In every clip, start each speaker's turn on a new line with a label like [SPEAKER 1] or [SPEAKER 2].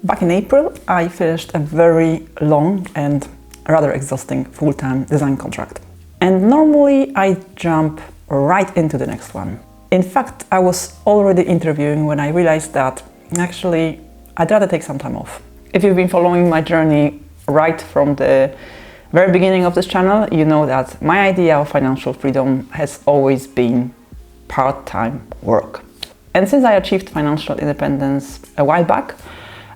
[SPEAKER 1] Back in April, I finished a very long and rather exhausting full-time design contract. And normally I jump right into the next one. In fact, I was already interviewing when I realized that actually I'd rather take some time off. If you've been following my journey right from the very beginning of this channel, you know that my idea of financial freedom has always been part-time work. And since I achieved financial independence a while back,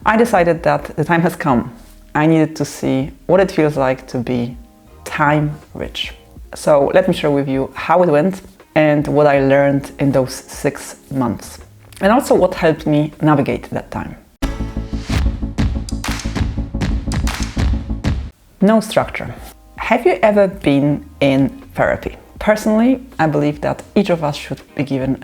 [SPEAKER 1] I decided that the time has come. I needed to see what it feels like to be time rich. So let me share with you how it went and what I learned in those 6 months. And also what helped me navigate that time. No structure. Have you ever been in therapy? Personally, I believe that each of us should be given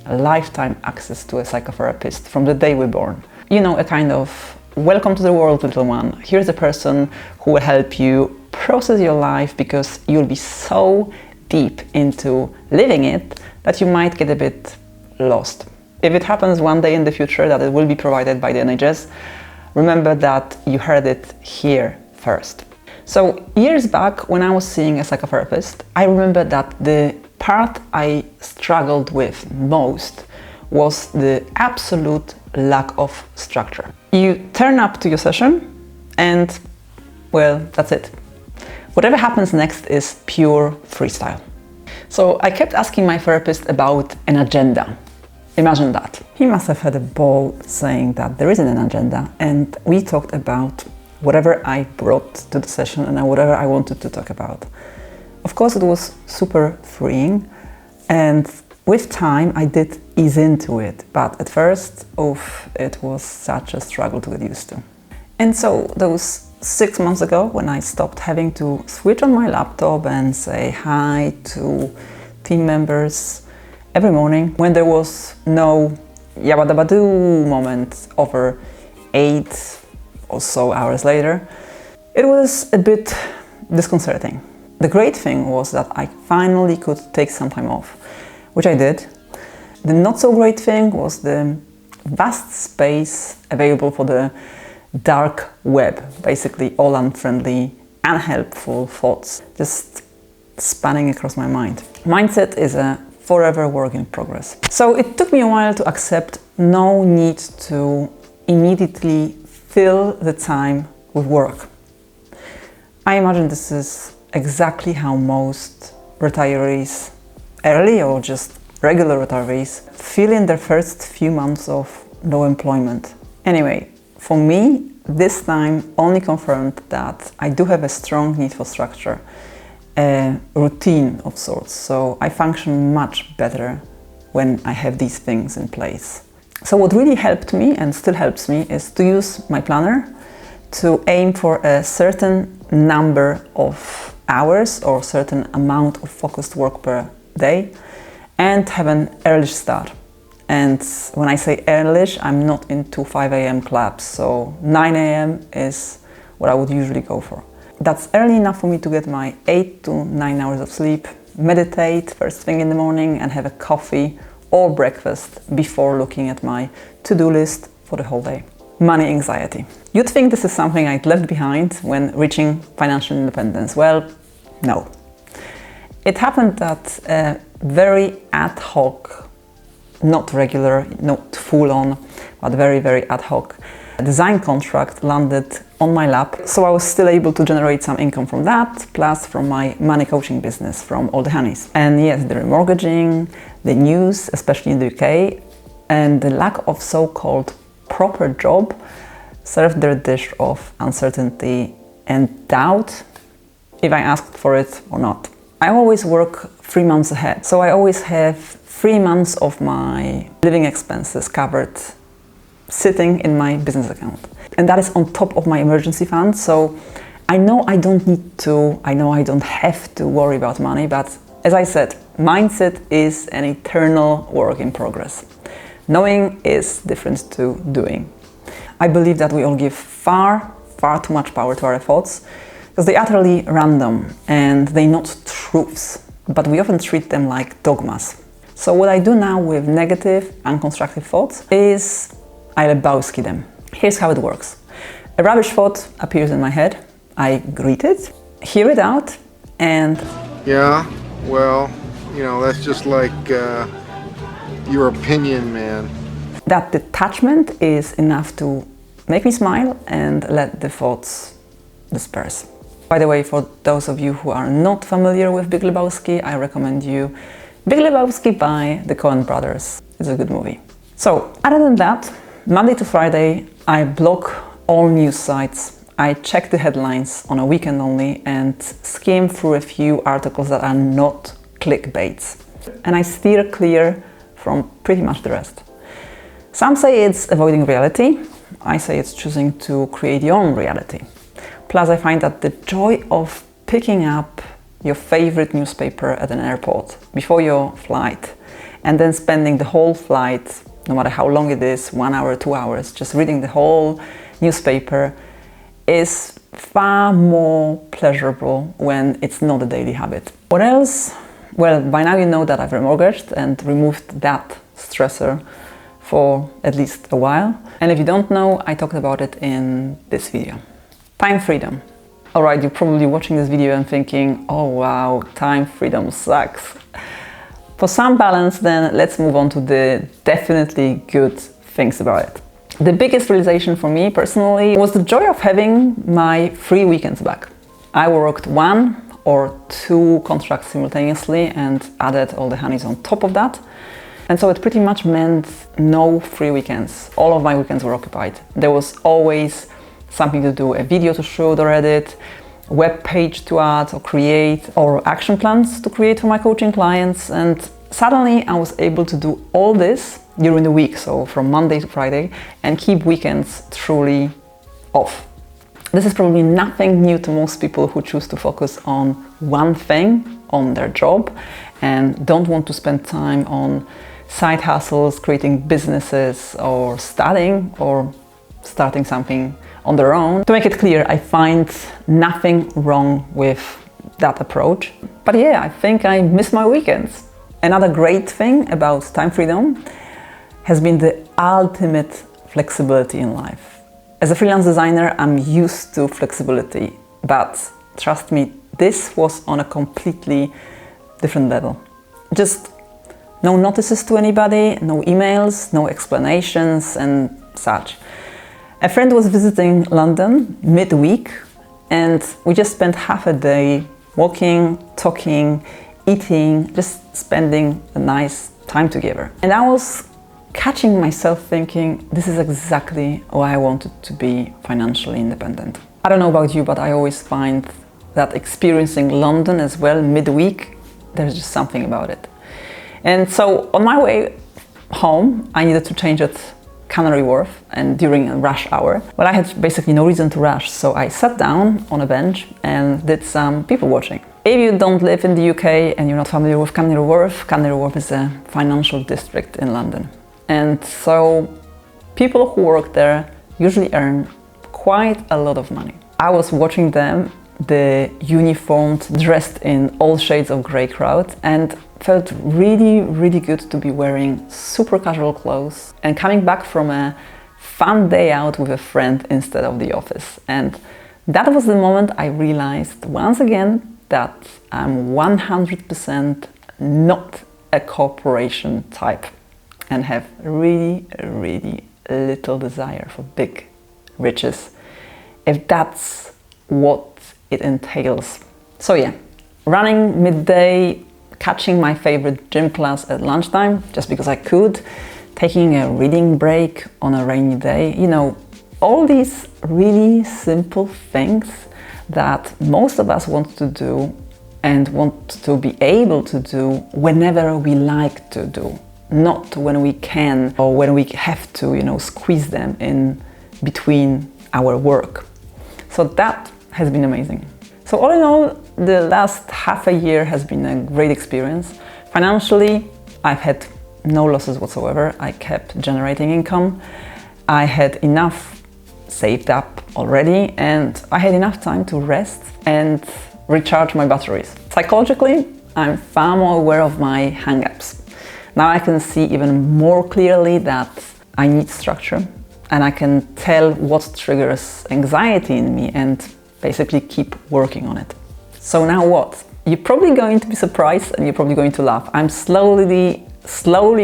[SPEAKER 1] a lifetime access to a psychotherapist from the day we're born. You know, a kind of welcome to the world, little one. Here's a person who will help you process your life because you'll be so deep into living it that you might get a bit lost. If it happens one day in the future that it will be provided by the NHS, remember that you heard it here first. So years back when I was seeing a psychotherapist, I remember that the part I struggled with most was the absolute lack of structure. You turn up to your session and, well, that's it. Whatever happens next is pure freestyle. So I kept asking my therapist about an agenda. Imagine that. He must have had a ball saying that there isn't an agenda, and we talked about whatever I brought to the session and whatever I wanted to talk about. Of course, it was super freeing, and with time I did ease into it, but at first, it was such a struggle to get used to. And so those 6 months ago, when I stopped having to switch on my laptop and say hi to team members every morning, when there was no yabba dabba doo moment over 8 or so hours later, it was a bit disconcerting. The great thing was that I finally could take some time off, which I did. The not so great thing was the vast space available for the dark web, basically all unfriendly, unhelpful thoughts just spanning across my mind. Mindset is a forever work in progress. So it took me a while to accept no need to immediately fill the time with work. I imagine this is exactly how most retirees, early or just regular retirees, feel in their first few months of no employment. Anyway, for me, this time only confirmed that I do have a strong need for structure, a routine of sorts, so I function much better when I have these things in place. So what really helped me and still helps me is to use my planner to aim for a certain number of hours or certain amount of focused work per day and have an early start. And when I say early, I'm not into 5 a.m. clubs, so 9 a.m. is what I would usually go for. That's early enough for me to get my 8 to 9 hours of sleep, meditate first thing in the morning and have a coffee or breakfast before looking at my to-do list for the whole day. Money anxiety. You'd think this is something I'd left behind when reaching financial independence. Well, no. It happened that a very ad hoc, not regular, not full-on, but very, very ad hoc design contract landed on my lap. So I was still able to generate some income from that, plus from my money coaching business from All the Honeys. And yes, the remortgaging, the news, especially in the UK, and the lack of so-called proper job served their dish of uncertainty and doubt if I asked for it or not. I always work 3 months ahead, so I always have 3 months of my living expenses covered sitting in my business account. And that is on top of my emergency fund, so I know I don't need to, I know I don't have to worry about money, but as I said, mindset is an eternal work in progress. Knowing is different to doing. I believe that we all give far too much power to our thoughts because they're utterly random and they're not truths, but we often treat them like dogmas. So what I do now with negative, unconstructive thoughts is I Lebowski them. Here's how it works. A rubbish thought appears in my head. I greet it, hear it out, and...
[SPEAKER 2] Yeah, well, that's just like your opinion, man.
[SPEAKER 1] That detachment is enough to make me smile and let the thoughts disperse. By the way, for those of you who are not familiar with Big Lebowski, I recommend you Big Lebowski by the Coen brothers. It's a good movie. So, other than that, Monday to Friday, I block all news sites. I check the headlines on a weekend only and skim through a few articles that are not clickbaits. And I steer clear from pretty much the rest. Some say it's avoiding reality. I say it's choosing to create your own reality. Plus, I find that the joy of picking up your favorite newspaper at an airport before your flight and then spending the whole flight, no matter how long it is, 1 hour, 2 hours, just reading the whole newspaper is far more pleasurable when it's not a daily habit. What else? Well, by now you know that I've remortgaged and removed that stressor for at least a while. And if you don't know, I talked about it in this video. Time freedom. Alright, you're probably watching this video and thinking, oh wow, time freedom sucks. For some balance then, let's move on to the definitely good things about it. The biggest realization for me personally was the joy of having my free weekends back. I worked 1 or 2 contracts simultaneously and added all the honeys on top of that. And so it pretty much meant no free weekends. All of my weekends were occupied. There was always something to do, a video to shoot or edit, web page to add or create, or action plans to create for my coaching clients. And suddenly I was able to do all this during the week, so from Monday to Friday, and keep weekends truly off. This is probably nothing new to most people who choose to focus on one thing, on their job, and don't want to spend time on side hustles, creating businesses, or studying, or starting something on their own. To make it clear, I find nothing wrong with that approach. But yeah, I think I miss my weekends. Another great thing about time freedom has been the ultimate flexibility in life. As a freelance designer, I'm used to flexibility, but trust me, this was on a completely different level. Just no notices to anybody, no emails, no explanations and such. A friend was visiting London midweek and we just spent half a day walking, talking, eating, just spending a nice time together. And I was catching myself thinking, this is exactly why I wanted to be financially independent. I don't know about you, but I always find that experiencing London as well midweek, there's just something about it. And so on my way home, I needed to change at Canary Wharf and during a rush hour. Well, I had basically no reason to rush, so I sat down on a bench and did some people watching. If you don't live in the UK and you're not familiar with Canary Wharf is a financial district in London. And so people who work there usually earn quite a lot of money. I was watching them, the uniformed, dressed in all shades of grey crowd, and felt really, really good to be wearing super casual clothes and coming back from a fun day out with a friend instead of the office. And that was the moment I realized once again that I'm 100% not a corporation type and have really, really little desire for big riches, if that's what it entails. So yeah, running midday, catching my favorite gym class at lunchtime just because I could, taking a reading break on a rainy day, all these really simple things that most of us want to do and want to be able to do whenever we like to do, not when we can or when we have to, squeeze them in between our work. So that has been amazing. So all in all, the last half a year has been a great experience. Financially, I've had no losses whatsoever. I kept generating income. I had enough saved up already and I had enough time to rest and recharge my batteries. Psychologically, I'm far more aware of my hang-ups. Now I can see even more clearly that I need structure. and I can tell what triggers anxiety in me and basically keep working on it. So now what? You're probably going to be surprised and you're probably going to laugh. I'm slowly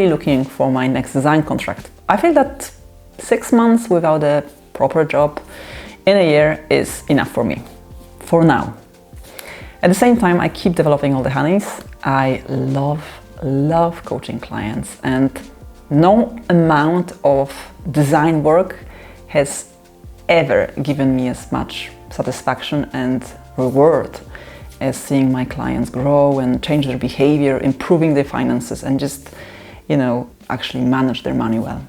[SPEAKER 1] looking for my next design contract. I feel that 6 months without a proper job in a year is enough for me, for now. At the same time, I keep developing all the honeys. I love coaching clients, and no amount of design work has ever given me as much satisfaction and reward as seeing my clients grow and change their behavior, improving their finances, and just, actually manage their money well.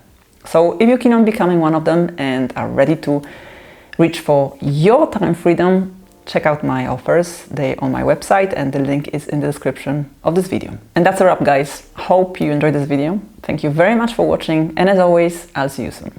[SPEAKER 1] So if you're keen on becoming one of them and are ready to reach for your time freedom, check out my offers. They're on my website and the link is in the description of this video. And that's a wrap, guys. Hope you enjoyed this video. Thank you very much for watching, and as always, I'll see you soon.